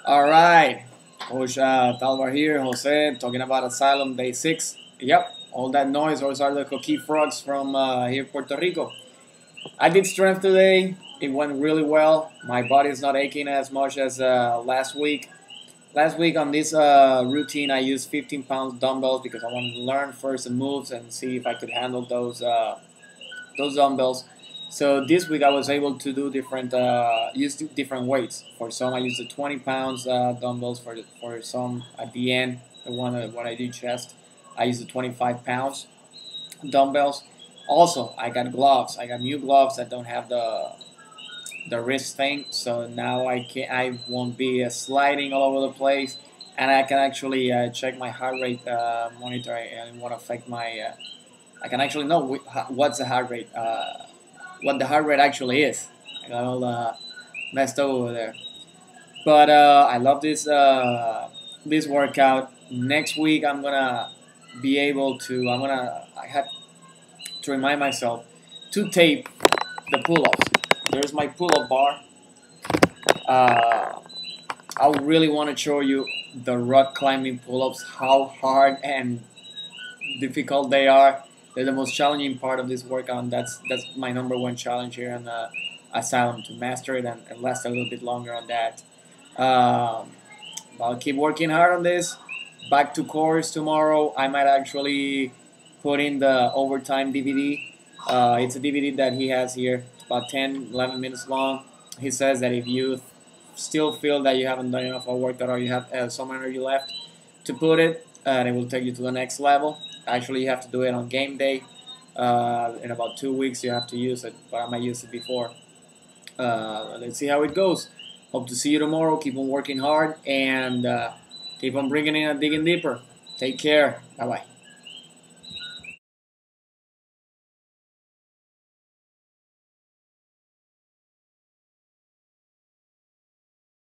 All right, Coach Talvar here, Jose, talking about Asylum Day 6. Yep, all that noise, those are the coquille frogs from here, Puerto Rico. I did strength today. It went really well. My body is not aching as much as last week. Last week on this routine, I used 15 pounds dumbbells because I wanted to learn first the moves and see if I could handle those dumbbells. So this week I was able to do use different weights. For some, I used the 20 pounds dumbbells. For some, at the end, the one when I do chest, I used the 25 pounds dumbbells. Also, I got gloves. I got new gloves that don't have the wrist thing. So now I won't be sliding all over the place, and I can actually check my heart rate monitor and it won't affect my. I can actually know what's the heart rate. What the heart rate actually is. I got all messed up over there. But I love this workout. Next week I'm gonna be able to. I have to remind myself to tape the pull-ups. There's my pull-up bar. Uh, I really want to show you the rock climbing pull-ups, how hard and difficult they are. They're the most challenging part of this workout. That's my number one challenge here on Asylum, to master it and last a little bit longer on that. Um, I'll keep working hard on this. Back to course tomorrow. I might actually put in the overtime DVD. It's a DVD that he has here. It's about 10, 11 minutes long. He says that if you still feel that you haven't done enough of a workout or you have some energy left, to put it, and it will take you to the next level. Actually, you have to do it on game day. In about 2 weeks, you have to use it, but I might use it before. Let's see how it goes. Hope to see you tomorrow. Keep on working hard and keep on bringing in and digging deeper. Take care. Bye bye.